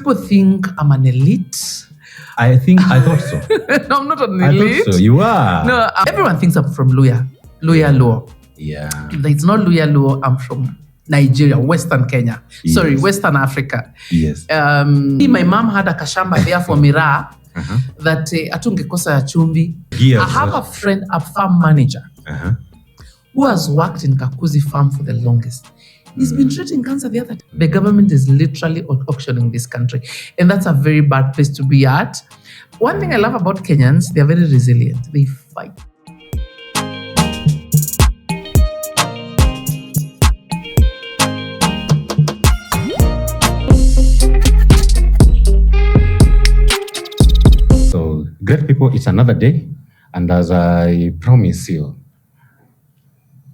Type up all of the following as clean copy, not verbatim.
People think I'm an elite. I thought so. No, I'm not an elite. I thought so. You are. No, everyone thinks I'm from Luya Luo. Yeah. If it's not Luya Luo, I'm from Nigeria, Western Kenya. Yes. Sorry, Western Africa. Yes. My mom had a kashamba there for Mira that atungekosa ya chumvi. Yes. I have a friend, a farm manager, who has worked in Kakuzi farm for the longest. He's been treating cancer the other day. The government is literally auctioning this country. And that's a very bad place to be at. One thing I love about Kenyans, they're very resilient. They fight. So, great people, it's another day. And as I promise you,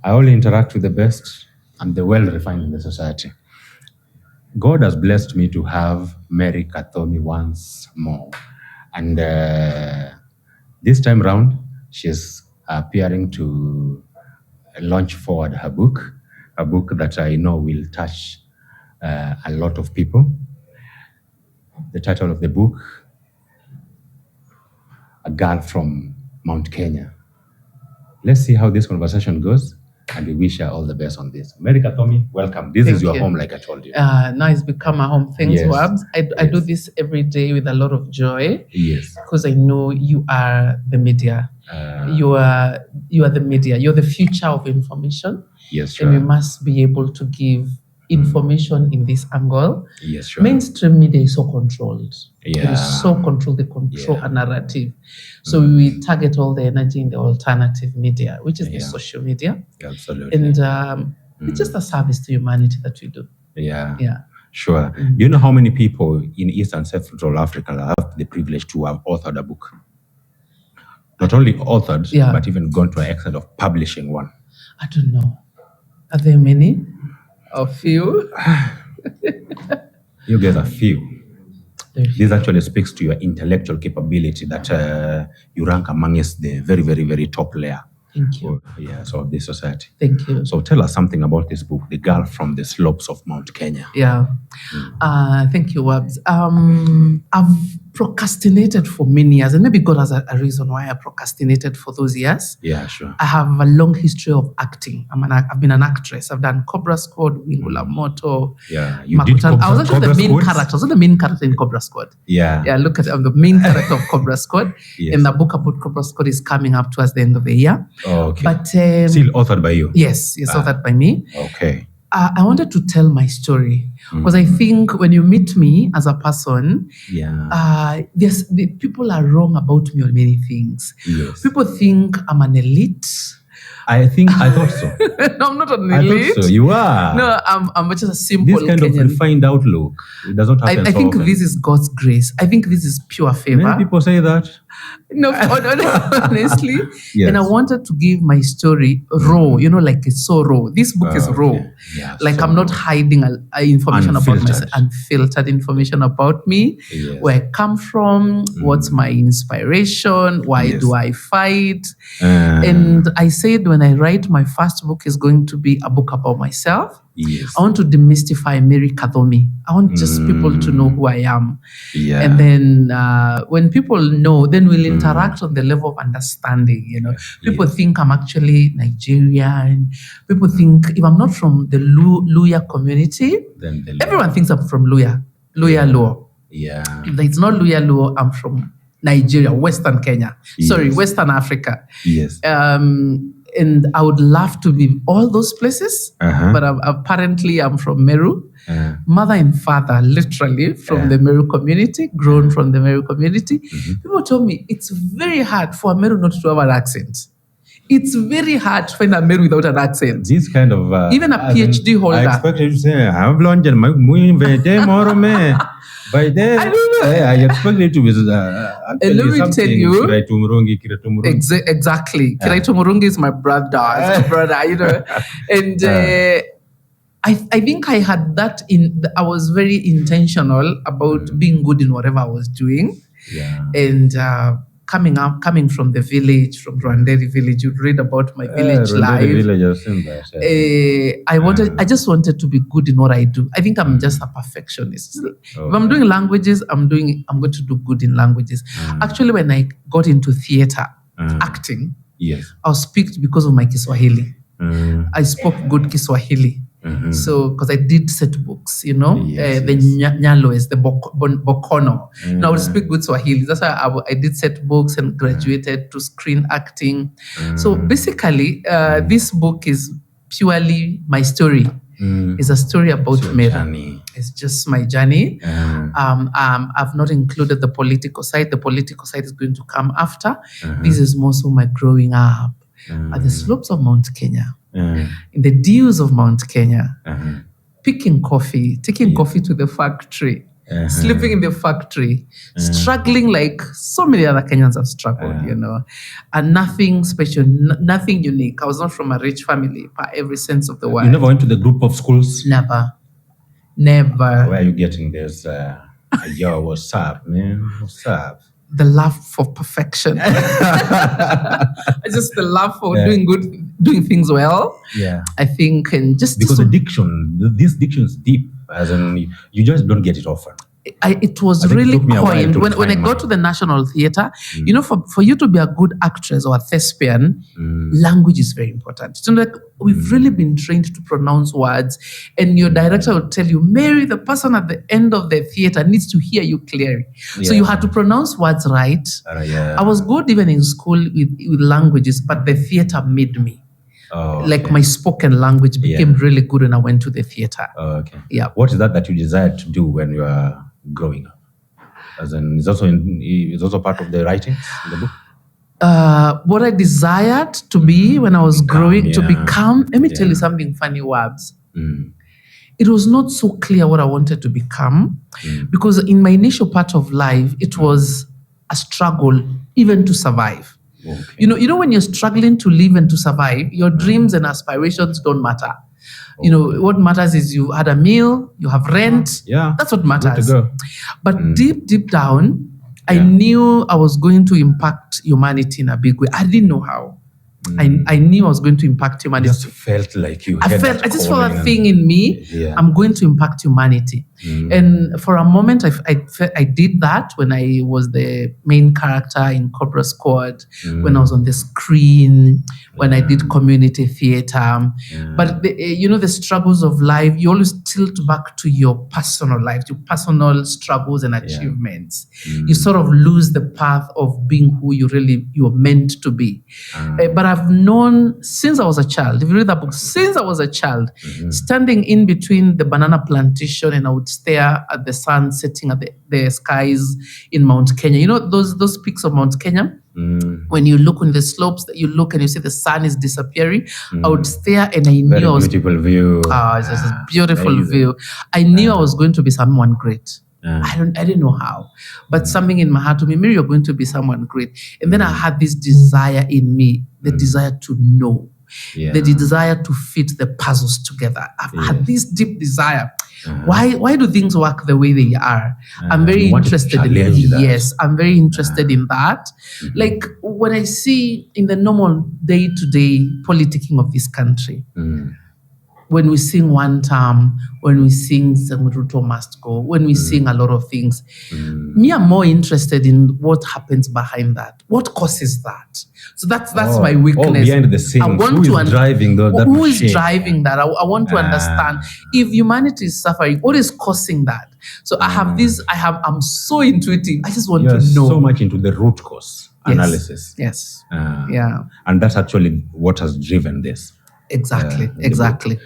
I only interact with the best and the well-refined in the society. God has blessed me to have Mary KATHOMI once more. And this time round, she's appearing to launch forward her book, a book that I know will touch a lot of people. The title of the book, A Girl from Mount Kenya. Let's see how this conversation goes. And we wish her all the best on this. Mary KATHOMI, welcome. This is your home, like I told you. Now it's become a home. Thanks, Yes. Wabs. I do this every day with a lot of joy. Yes. Because I know you are the media. You are the media. You're the future of information. Yes, sure. And we must be able to give information in this angle. Yes, sure. Mainstream media is so controlled. Yeah. It is so controlled. They control a narrative. So we target all the energy in the alternative media, which is the social media. Absolutely. And it's just a service to humanity that we do. Yeah. Yeah. Sure. Do you know how many people in East and Central Africa have the privilege to have authored a book? Not only authored, but even gone to an extent of publishing one. I don't know. Are there many? A few? You guys are few. Very This actually speaks to your intellectual capability that you rank amongst the very, very, very top layer. Thank you. So of this society. Thank you. So tell us something about this book, The Girl from the Slopes of Mount Kenya. Yeah. Thank you, Wabs. I've procrastinated for many years, and maybe God has a reason why I procrastinated for those years. Yeah, sure. I have a long history of acting. I've been an actress. I've done Cobra Squad, Wingu, Moto. Yeah, you did Cobra, I was actually Cobra the main Squads? character. I was the main character in Cobra Squad. Yeah. Yeah, look at it. I'm the main character of Cobra Squad. Yes. And the book about Cobra Squad is coming up towards the end of the year. Oh, okay. But still authored by you? Yes, authored by me. Okay. I wanted to tell my story because I think when you meet me as a person, the people are wrong about me on many things. Yes. People think I'm an elite. I thought so. No, I'm not an elite. I thought so. You are. No, I'm just a simple This kind Kenyan. of refined outlook, it does not happen I so think often. this is God's grace. I think this is pure favor. Many people say that. No, honestly. Yes. And I wanted to give my story raw, like it's so raw. This book is raw. Okay. Yeah, Like so I'm not hiding information about myself, unfiltered information about me, Yes. where I come from, what's my inspiration, why do I fight. And I said when I write my first book is going to be a book about myself. Yes. I want to demystify Mary KATHOMI. I want just people to know who I am. Yeah. And then when people know, then we'll interact on the level of understanding. People think I'm actually Nigerian. People think if I'm not from the Luya community, Then everyone thinks I'm from Luya Luo. Yeah. If it's not Luya Luo, I'm from Nigeria, Western Kenya. Sorry, Western Africa. Yes. And I would love to be all those places, but apparently I'm from Meru. Mother and father, literally from the Meru community, grown from the Meru community. People told me it's very hard for a Meru not to have an accent. It's very hard to find a Meru without an accent. This kind of... Even a PhD holder. I expected you to say, I'm London, by then, I expected it to be and let me tell you, exactly. Kiraitumurungi is my brother, and I think I had that I was very intentional about being good in whatever I was doing, and coming from the village, from Rwanderi village. You'd read about my village life. Village, I've seen that. I just wanted to be good in what I do. I think I'm just a perfectionist. If I'm doing languages, I'm going to do good in languages. Actually, when I got into theater, acting, yes, I was picked because of my Kiswahili. I spoke good Kiswahili. So, because I did set books, the Nyaloes, the Bokono. Now I would speak good Swahili. That's why I did set books and graduated to screen acting. So basically, this book is purely my story. It's a story about Mary. It's just my journey. I've not included the political side. The political side is going to come after. This is more so my growing up at the slopes of Mount Kenya. In the dews of Mount Kenya, picking coffee, taking coffee to the factory, sleeping in the factory, struggling like so many other Kenyans have struggled, and nothing special, nothing unique. I was not from a rich family by every sense of the word. You never went to the group of schools? Never. Where are you getting this? Yo, what's up, man? What's up? The love for perfection. Just the love for doing things well. Yeah. I think, and just because this diction is deep, as in you just don't get it often. It was really coined when I got to the National Theatre. For you to be a good actress or a thespian, language is very important. It's like we've really been trained to pronounce words, and your director will tell you, Mary, the person at the end of the theatre needs to hear you clearly. So you had to pronounce words right. I was good even in school with languages, but the theatre made me. My spoken language became really good when I went to the theatre. Yeah. What is that you desired to do when you are growing up? As in, it's also part of the writings in the book? What I desired to be when I was growing, to become, let me tell you something funny, Wabs. It was not so clear what I wanted to become, because in my initial part of life, it was a struggle even to survive. You know, when you're struggling to live and to survive, your dreams and aspirations don't matter. What matters is you had a meal, you have rent. That's what matters. But deep down, I knew I was going to impact humanity in a big way. I didn't know how. I knew I was going to impact humanity. You just felt like you I just felt that thing in me. I'm going to impact humanity. And for a moment, I did that when I was the main character in Cobra Squad, when I was on the screen, when I did community theater. But the struggles of life, you always tilt back to your personal life, your personal struggles and achievements. You sort of lose the path of being who you're meant to be. But I've known since I was a child, if you read that book, since I was a child, standing in between the banana plantation, and I would stare at the sun setting at the skies in Mount Kenya. Those peaks of Mount Kenya? When you look on the slopes, that you look and you see the sun is disappearing, I would stare and I knew beautiful view. It's just a beautiful view. I knew I was going to be someone great. I didn't know how, but something in my heart told me, Mary, you're going to be someone great. And then I had this desire in me, the desire to know, the desire to fit the puzzles together. I've had this deep desire. Why do things work the way they are? I'm very interested in that. Yes, I'm very interested in that. Like when I see in the normal day-to-day politicking of this country, when we sing one term, when we sing Ruto must go, when we sing a lot of things, me, I'm more interested in what happens behind that. What causes that? So that's my weakness. Behind the scenes, I want who is driving that? Who is driving that? I want to understand if humanity is suffering, what is causing that? So I'm so intuitive. I just want to know. So much into the root cause analysis. Yes. And that's actually what has driven this. Exactly.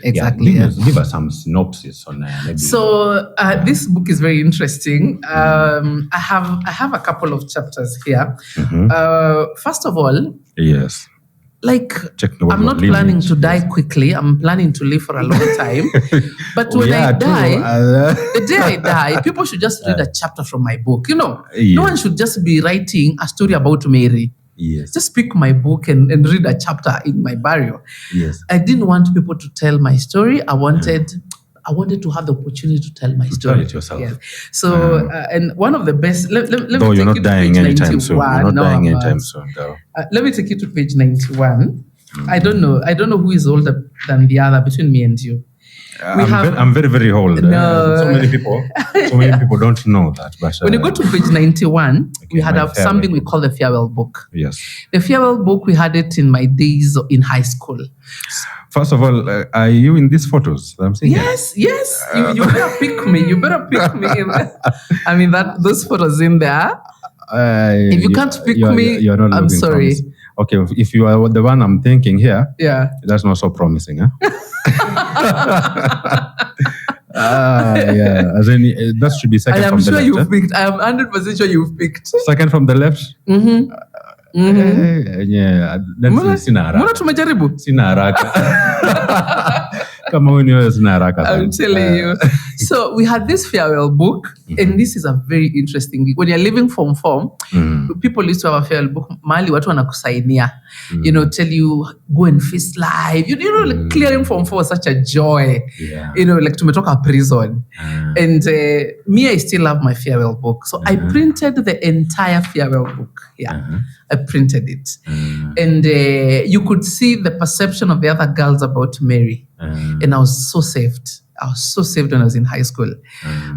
Give us some synopsis on maybe. So this book is very interesting. I have a couple of chapters here. First of all, I'm not planning to die quickly. I'm planning to live for a long time. But when I die, the day I die, people should just read a chapter from my book. No one should just be writing a story about Mary. Yes. Just pick my book and read a chapter in my burial. Yes. I didn't want people to tell my story. I wanted I wanted to have the opportunity to tell my story. Tell it yourself. Yes. So, and one of the best. Let me Though take you're you not to dying page anytime soon. 91. You're not No, dying I'm anytime not. soon, though. Let me take you to page 91. I don't know who is older than the other between me and you. I'm very, very old. No. So many people don't know that. But when you go to page 91, we had something we call the farewell book. Yes. The farewell book, we had it in my days in high school. First of all, are you in these photos that I'm seeing? Yes. You better pick me. You better pick me. I mean, those photos in there. If you can't pick me, you're not I'm sorry. Promising. Okay, if you are the one I'm thinking here, yeah, that's not so promising, huh? Yeah. As in, that should be second from the left. I am sure you've picked. I am 100% sure you've picked. Second from the left? Mm-hmm. Yeah. Sina tumejaribu? Sina haraka. Come on, I'm telling you. So we had this farewell book, and this is a very interesting week. When you're leaving Form 4, people used to have a farewell book. Mali watu wanakusainia, tell you go and face life. Like clearing Form 4 was such a joy. Yeah. Like tumetoka prison. And me, I still have my farewell book. So I printed the entire farewell book. Yeah. I printed it. And you could see the perception of the other girls about Mary. And I was so saved. I was so saved when I was in high school.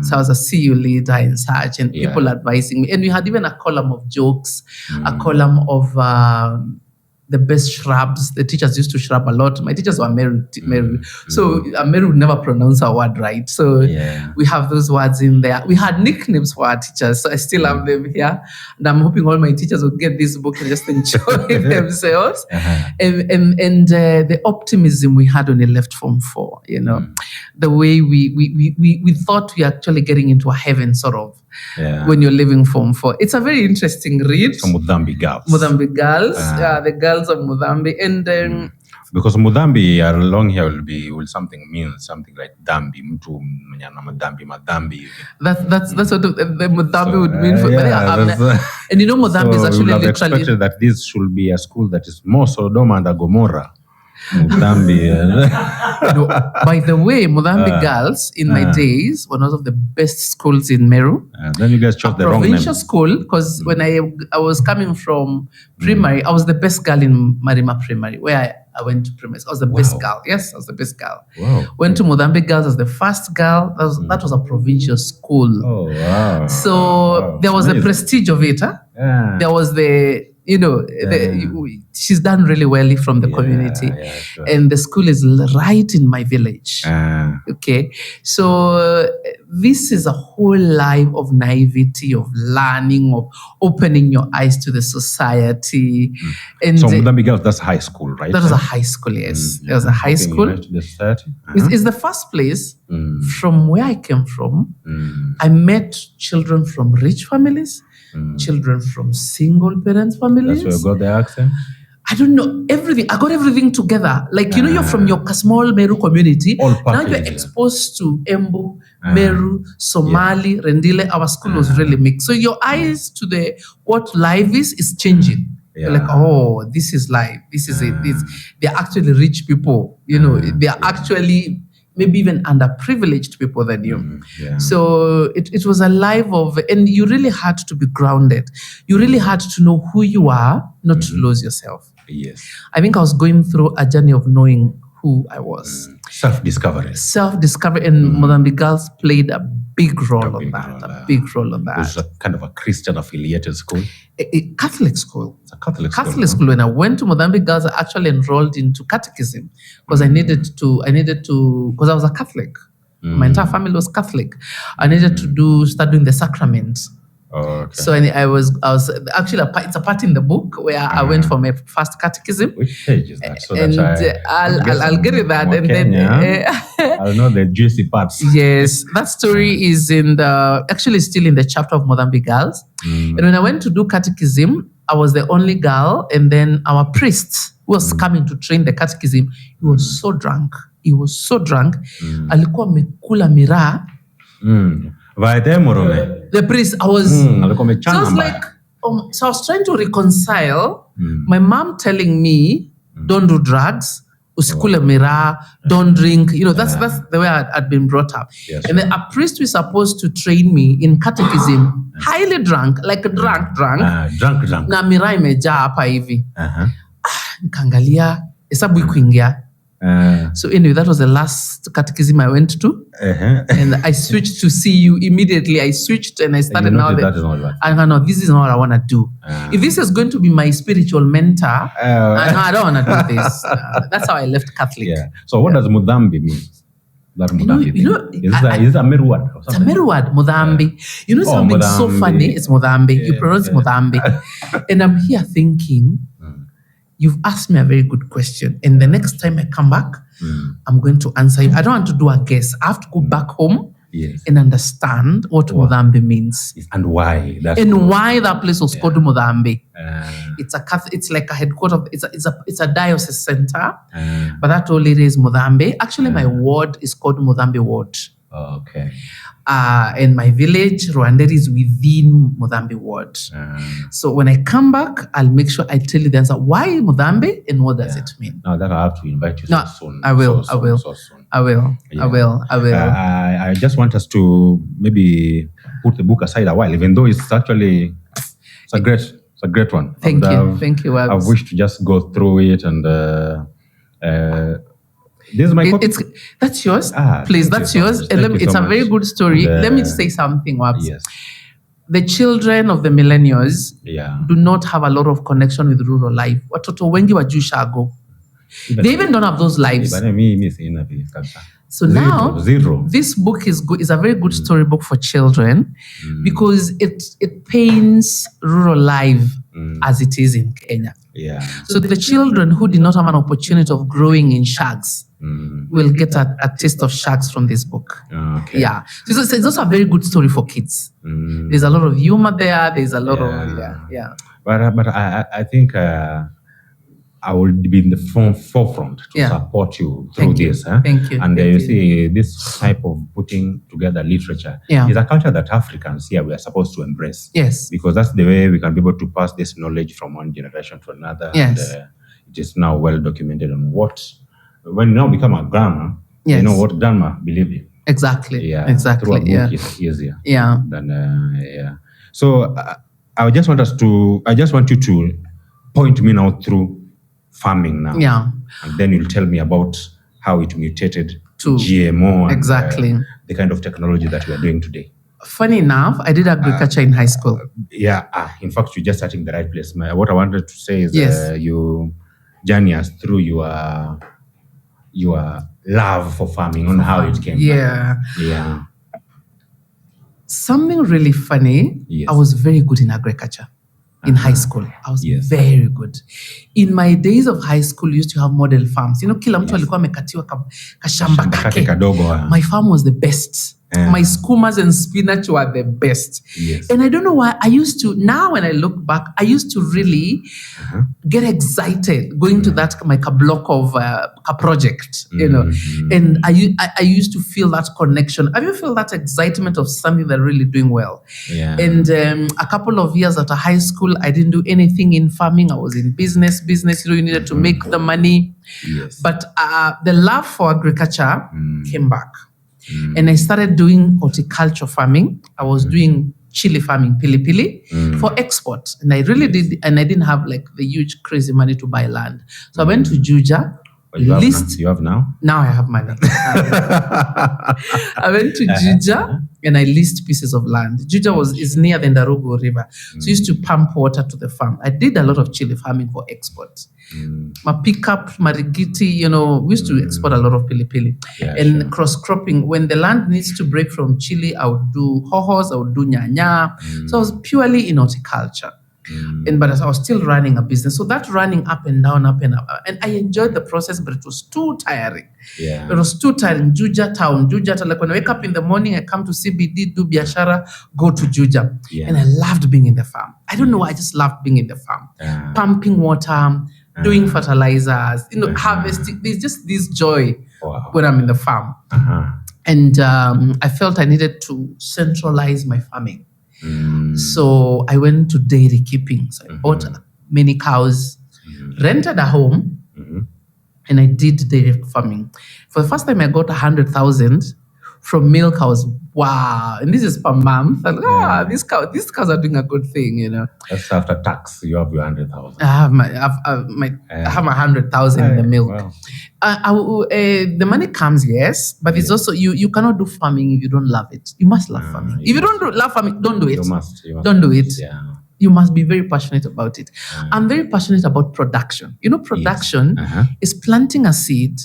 So I was a CU leader and such, and people advising me. And we had even a column of jokes, a column of the best shrubs. The teachers used to shrub a lot. My teachers were married. So Mary would never pronounce a word right. So we have those words in there. We had nicknames for our teachers. So I still have them here. And I'm hoping all my teachers will get this book and just enjoy themselves. And the optimism we had when we left Form 4, the way we thought we were actually getting into a heaven sort of. Yeah. When you're leaving Form 4. It's a very interesting read. So Muthambi girls. The girls of Muthambi. And because Muthambi along here will something like Dambi, Mtu Madambi. That's what the Muthambi would mean for and Muthambi is actually literally expected that this should be a school that is more Sodom and Gomorrah. Muthambi. By the way, Muthambi girls in my days were one of the best schools in Meru. Then you guys chose the wrong name. Provincial school, because when I was coming from primary, I was the best girl in Marima Primary, where I went to primary. I was the best girl. Yes, I was the best girl. Wow. Went to Muthambi girls as the first girl. That was a provincial school. Oh, wow. So there was the prestige of it. Yeah. There was she's done really well from the community. Sure. And the school is right in my village. Okay. So this is a whole life of naivety, of learning, of opening your eyes to the society. And so Muthambi girls, that's high school, right? That was a high school, yes. There was a high school. The society? It's the first place from where I came from. I met children from rich families, children from single parents families. That's where you got the accent? I don't know, everything. I got everything together. Like, you're from your small Meru community. Now you're exposed to Embu, Meru, Somali, Rendile. Our school was really mixed. So your eyes to what life is changing. You're like, oh, this is life. This is it. They're actually rich people. They're actually maybe even underprivileged people than you. So it was a life of, and you really had to be grounded. You really had to know who you are, not to lose yourself. Yes. I think I was going through a journey of knowing who I was. Self-discovery. And Muthambi girls played a big role on that. It was a kind of a Christian affiliated school. A Catholic school. It's a Catholic school. When I went to Muthambi girls, I actually enrolled into catechism because I needed to, because I was a Catholic. My entire family was Catholic. I needed to studying the sacraments. Oh, okay. So I was actually it's a part in the book where I went for my first catechism. Which page is that? So I'll get it that, and then I'll know the juicy parts. Yes, that story is actually still in the chapter of Muthambi girls. And when I went to do catechism, I was the only girl, and then our priest who was coming to train the catechism, he was so drunk. Alikuwa amekula miraa. The priest, I was like, so I was trying to reconcile my mom telling me, don't do drugs, usikule miraa, don't drink. That's the way I'd been brought up. Yes, and then a priest was supposed to train me in catechism, highly drunk, like drunk. Na miraa imejaa hapa hivi. Nikaangalia, hesabu ikuingia. So anyway, that was the last catechism I went to, and I switched to CU immediately. I switched and I started now. I know this is not what I want to do. If this is going to be my spiritual mentor, I don't want to do this. That's how I left Catholic. Yeah. So what does Muthambi mean? That Muthambi is it a Meru word? It's a Meru word, Muthambi. Something Muthambi. So funny? It's Muthambi. You pronounce Muthambi, and I'm here thinking. You've asked me a very good question. And the next time I come back, I'm going to answer you. I don't want to do a guess. I have to go back home and understand what Muthambi means. And why. Why that place was called Muthambi. It's like a headquarters. It's a diocese center. But that all it is Muthambi. Actually, my ward is called Muthambi ward. Okay. And my village, Rwandere, is within Muthambi ward. So when I come back, I'll make sure I tell you the answer. Why Muthambi and what does it mean? No, that I have to invite you soon. I will. I just want us to maybe put the book aside a while, even though it's a great one. Thank you. I've wished to just go through it and. This is my copy. That's yours. Please, that's yours. It's a very good story. Let me say something, Wabs. Yes. The children of the millennials do not have a lot of connection with rural life. Watoto wengi wajui shago. They even don't have those lives. So now, this book is a very good storybook for children because it paints rural life as it is in Kenya. Yeah. So the children who did not have an opportunity of growing in shags will get a taste of shags from this book. Okay. Yeah. So it's also a very good story for kids. There's a lot of humor there. There's a lot of But I think I will be in the forefront to support you through this. Thank you. And you see, this type of putting together literature is a culture that Africans here we are supposed to embrace. Yes. Because that's the way we can be able to pass this knowledge from one generation to another. Yes. And it is now well documented on when you now become a grandma, you know what grandma believe in. Exactly. Yeah. Exactly. Through a book is easier. Yeah. Than, So I just want you to point me now through farming now. Yeah. And then you'll tell me about how it mutated to GMO and the kind of technology that we are doing today. Funny enough, I did agriculture in high school. In fact, you're just starting the right place. What I wanted to say is you journey us through your love for farming and how it came. Yeah. Yeah. Something really funny. Yes. I was very good in agriculture. In high school, I was very good. In my days of high school, we used to have model farms. Kila mtu alikuwa amekatiwa kashamba kake. My farm was the best. My skumas and spinach were the best. Yes. And I don't know why now when I look back, I used to really get excited going to that like a block of a project, and I used to feel that connection. Have you felt that excitement of something that really doing well? Yeah. And a couple of years after high school, I didn't do anything in farming. I was in business. You needed to make the money. Yes. But the love for agriculture came back. And I started doing horticulture farming. I was doing chili farming, pili for export. And I really did, and I didn't have like the huge crazy money to buy land. So I went to Juja. You have now? Now I have money. I went to Juja and I leased pieces of land. Juja is near the Ndarugu River. So I used to pump water to the farm. I did a lot of chili farming for export. My pickup, Marigiti, we used to export a lot of pili. And cross-cropping, when the land needs to break from chili, I would do hohos, I would do nyanya. So I was purely in horticulture. But I was still running a business. So that running up and down. And I enjoyed the process, but it was too tiring. Yeah. It was too tiring. Juja town, like when I wake up in the morning, I come to CBD, do biashara, go to Juja. Yeah. And I loved being in the farm. I don't know why, I just loved being in the farm. Pumping water, doing fertilizers, harvesting. There's just this joy when I'm in the farm. And I felt I needed to centralize my farming. So I went to dairy keeping. So I bought many cows, rented a home, and I did dairy farming. For the first time, I got 100,000 from milk. I was, wow, and this is per month. And, these cows are doing a good thing, you know. That's after tax. You have your 100,000. I have my 100,000 in the milk. Wow. The money comes, yes, but it's also you cannot do farming if you don't love it. You must love farming. If you don't love farming, don't do it. You must don't do it. Yeah. You must be very passionate about it. I'm very passionate about production. You know, production is planting a seed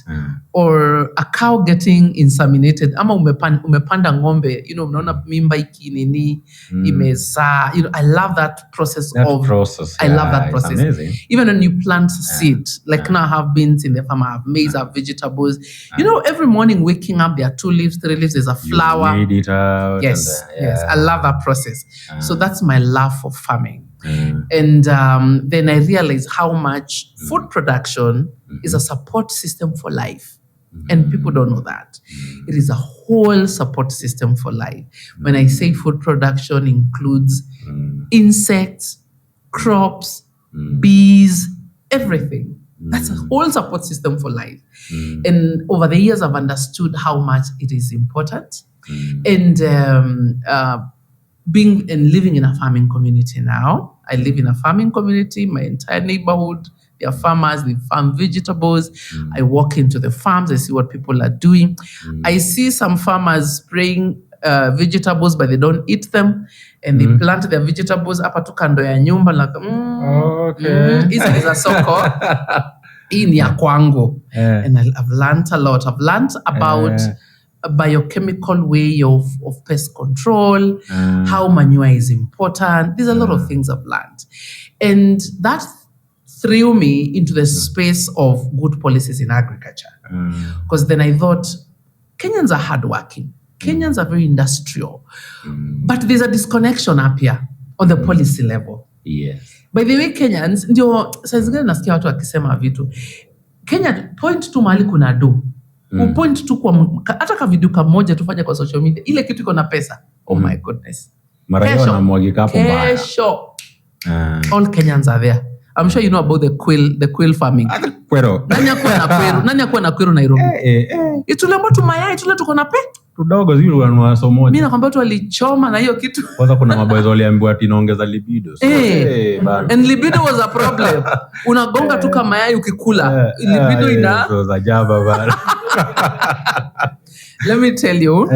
or a cow getting inseminated. Ama umepanda ng'ombe, you know, unaona mimba ikinini, imeza. You know, I love that process. I love that process. It's amazing. Even when you plant seed, like now I have beans in the farm, I have maize, I have vegetables. You know, every morning waking up, there are 2 leaves, 3 leaves, there's a flower. You weed it out. Yes, yes. I love that process. So that's my love for farming. And then I realized how much food production is a support system for life. And people don't know that. It is a whole support system for life. When I say food production includes insects, crops, bees, everything. That's a whole support system for life. And over the years, I've understood how much it is important. And being and living in a farming community now, I live in a farming community. My entire neighborhood, they are farmers. They farm vegetables. I walk into the farms. I see what people are doing. I see some farmers spraying vegetables, but they don't eat them, and they plant their vegetables hapa tu kando ya nyumba like hizi ni za soko, hii ni ya kwangu. And I've learned a lot. I've learned about a biochemical way of pest control, how manure is important. There's a lot of things I've learned. And that threw me into the space of good policies in agriculture. Because then I thought, Kenyans are hardworking. Kenyans are very industrial. But there's a disconnection up here on the policy level. Yes. By the way, Kenyans, ndio saa zingine nasikia watu wakisema vitu. Kenya, point tu mahali kuna do. Point tu kwa hata ka video kamoja tufanye kwa social media. Ile kitu iko na pesa. Oh my goodness. Marayo na mwagika hapo mbaya. All Kenyans are there. I'm sure you know about the quill farming. Kwero. Nani akuwa na kweru Nairobi? Itulembo tu mayai, itule tuko na tudogo zile wanwa somo. Mimi nakwambia tu walichoma na hiyo kitu. Kwanza kuna maboys waliambiwa ati inaongeza libido. And libido was a problem. Unagonga tu kama mayai ukikula. Libido ina. So za jaba bana. Let me tell you.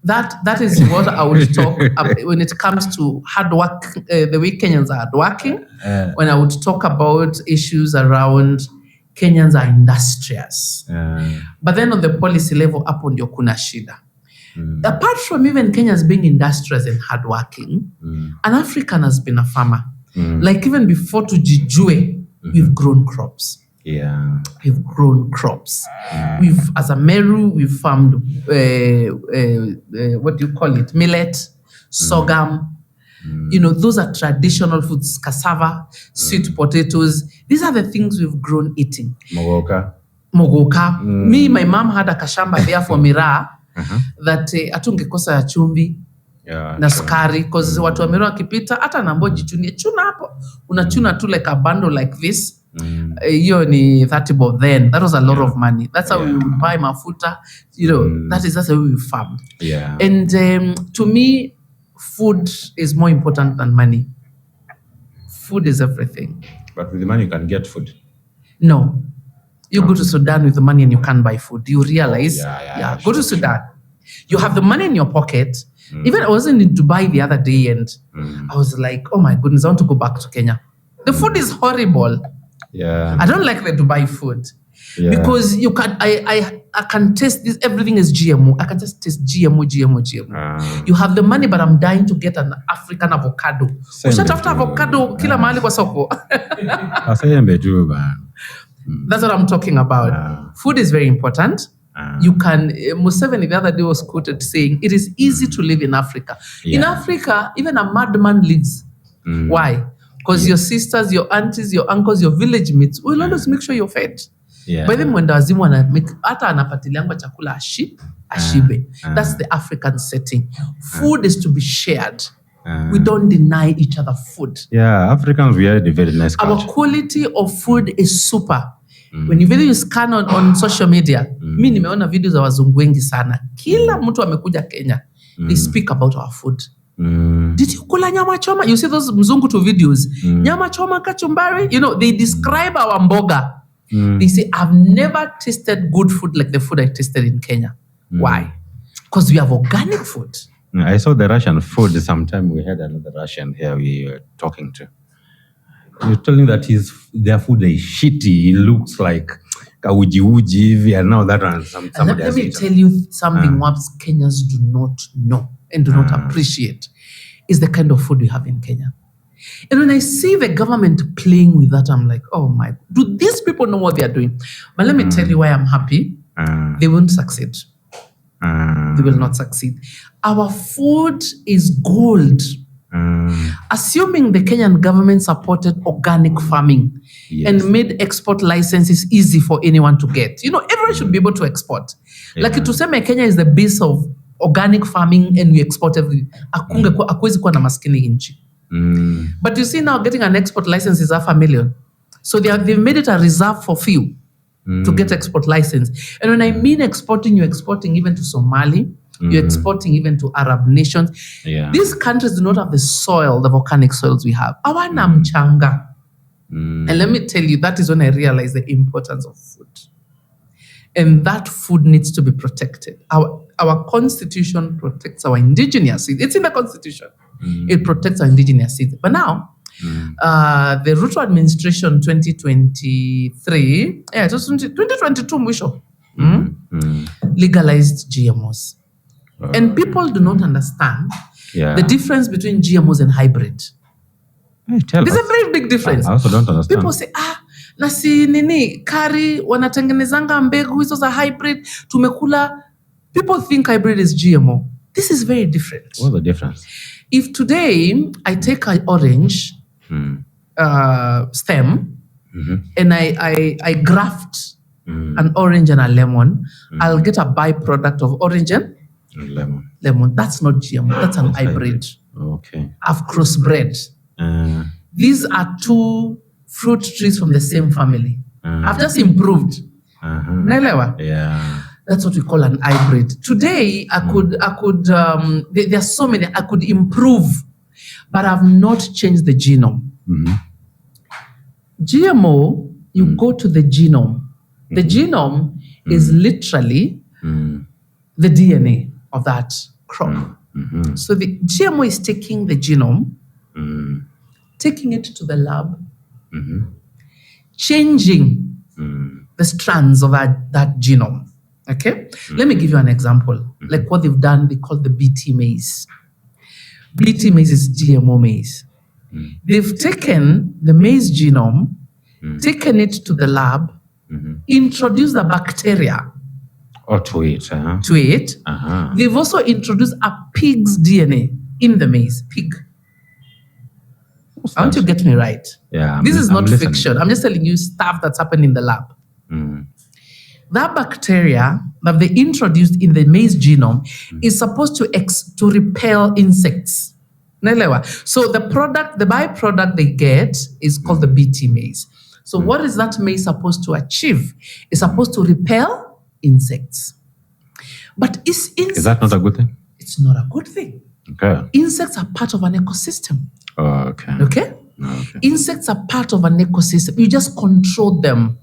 That is what I would talk when it comes to hard work, the way Kenyans are hardworking. When I would talk about issues around Kenyans are industrious. But then on the policy level, hapo ndio kuna shida. Apart from even Kenyans being industrious and hardworking, an African has been a farmer. Like even before tujijue, we've grown crops. We've grown crops. We've, as a Meru, we've farmed, what do you call it? Millet, sorghum. You know, those are traditional foods. Cassava, sweet potatoes. These are the things we've grown eating. Mogoka. Me, my mom had a kashamba there for Miraa that atungekosa ya chumvi na sukari, because watu wa Miraa wakipita hata na mboji chuna hapo. Unachuna tu like a bundle like this. Hiyo ni 30 bob then. That was a lot of money. That's how we would buy mafuta. You know, that's the way we farmed. And to me, food is more important than money. Food is everything. But with the money, you can get food. No. You go to Sudan with the money and you can't buy food. You realize, go to Sudan. You have the money in your pocket. Even I wasn't in Dubai the other day and I was like, oh my goodness, I want to go back to Kenya. The food is horrible. I don't like the Dubai food. Because you can, I can taste this, everything is GMO. I can just taste GMO. You have the money, but I'm dying to get an African avocado. Ushatafuta avocado kila mahali kwa soko. That's what I'm talking about. Food is very important. You can, Museveni the other day was quoted saying, it is easy to live in Africa. In Africa, even a madman lives. Why? Because your sisters, your aunties, your uncles, your village mates will always make sure you're fed. By the mwenda wazimu hata anapatiliangwa chakula ashibe. That's the African setting. Food is to be shared. We don't deny each other food. Africans, we are a very nice culture. Our quality of food is super. When you video scan on social media, mi nimeona videos za wazungu wengi sana. Kila mtu amekuja Kenya, they speak about our food. Did you kula nyama choma? You see those mzungu to videos. Nyama choma kachumbari, they describe our mboga. They say, I've never tasted good food like the food I tasted in Kenya. Why? Because we have organic food. I saw the Russian food sometime. We had another Russian here we were talking to. You're telling that their food is shitty. It looks like uji, and now that one somebody Let me tell you something what Kenyans do not know and do not appreciate is the kind of food we have in Kenya. And when I see the government playing with that, I'm like, oh my, do these people know what they are doing? But let me tell you why I'm happy. They won't succeed. They will not succeed. Our food is gold. Assuming the Kenyan government supported organic farming and made export licenses easy for anyone to get. Everyone should be able to export. Like to say Kenya is the base of organic farming and we export everything. Hakuwezi kuwa na maskini nchi. But you see now getting an export license is $500,000. So they've made it a reserve for few to get export license. And when I mean exporting, you're exporting even to Somali. You're exporting even to Arab nations. These countries do not have the soil, the volcanic soils we have. Hawana mchanga. And let me tell you, that is when I realized the importance of food. And that food needs to be protected. Our constitution protects our indigenous seeds. It's in the constitution. It protects our indigenous seeds. But now, the Ruto administration 2023, it was 2022 mwisho, legalized GMOs. And people do not understand the difference between GMOs and hybrid. There's a very big difference. I also don't understand. People say, nasi nini, kari, wanatengenezanga mbegu, hizo za hybrid, tumekula. People think hybrid is GMO. This is very different. What's the difference? If today I take an orange stem and I graft an orange and a lemon, I'll get a byproduct of orange and lemon. That's not GMO. That's an hybrid. Okay. I've crossbred. These are two fruit trees from the same family. I've just improved. Yeah. That's what we call an hybrid. Today, I could. There are so many. I could improve, but I've not changed the genome. GMO, you go to the genome. The genome is literally the DNA of that crop. So the GMO is taking the genome, taking it to the lab, changing the strands of that genome. Okay? Let me give you an example. Like what they've done, they call the BT maize. BT maize is GMO maize. They've taken the maize genome, taken it to the lab, introduced the bacteria to it. To it. They've also introduced a pig's DNA in the maize. Pig. I want you to get me right. Yeah. This is not fiction. I'm just telling you stuff that's happened in the lab. That bacteria that they introduced in the maize genome is supposed to repel insects. So the byproduct they get is called the BT maize. So what is that maize supposed to achieve? It's supposed to repel insects. But is that not a good thing? It's not a good thing. Okay. Insects are part of an ecosystem. Okay. Okay? Insects are part of an ecosystem. You just control them.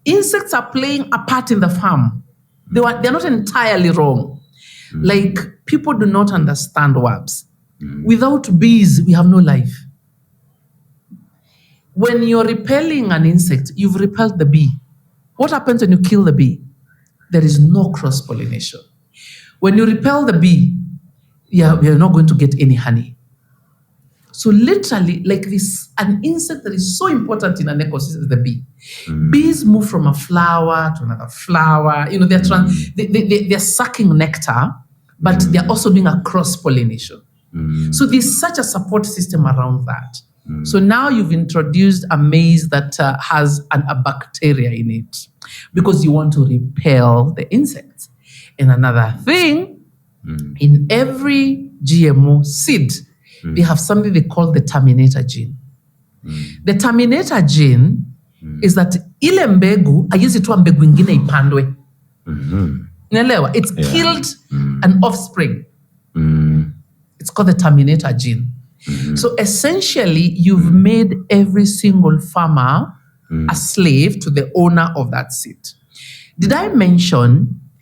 Insects are playing a part in the farm. They're not entirely wrong. Like, people do not understand WABs. Without bees, we have no life. When you're repelling an insect, you've repelled the bee. What happens when you kill the bee? There is no cross-pollination. When you repel the bee, you're not going to get any honey. So literally, like this, an insect that is so important in an ecosystem is the bee. Bees move from a flower to another flower. They're sucking nectar, but they're also doing a cross-pollination. So there's such a support system around that. So now you've introduced a maize that has a bacteria in it because you want to repel the insects. And another thing, in every GMO seed, they have something they call the terminator gene. The terminator gene is that ile mbegu ayizitoa mbegu ingine ipandwe. Unaelewa? It's killed an offspring. It's called the terminator gene. So essentially, you've made every single farmer a slave to the owner of that seed. Did I mention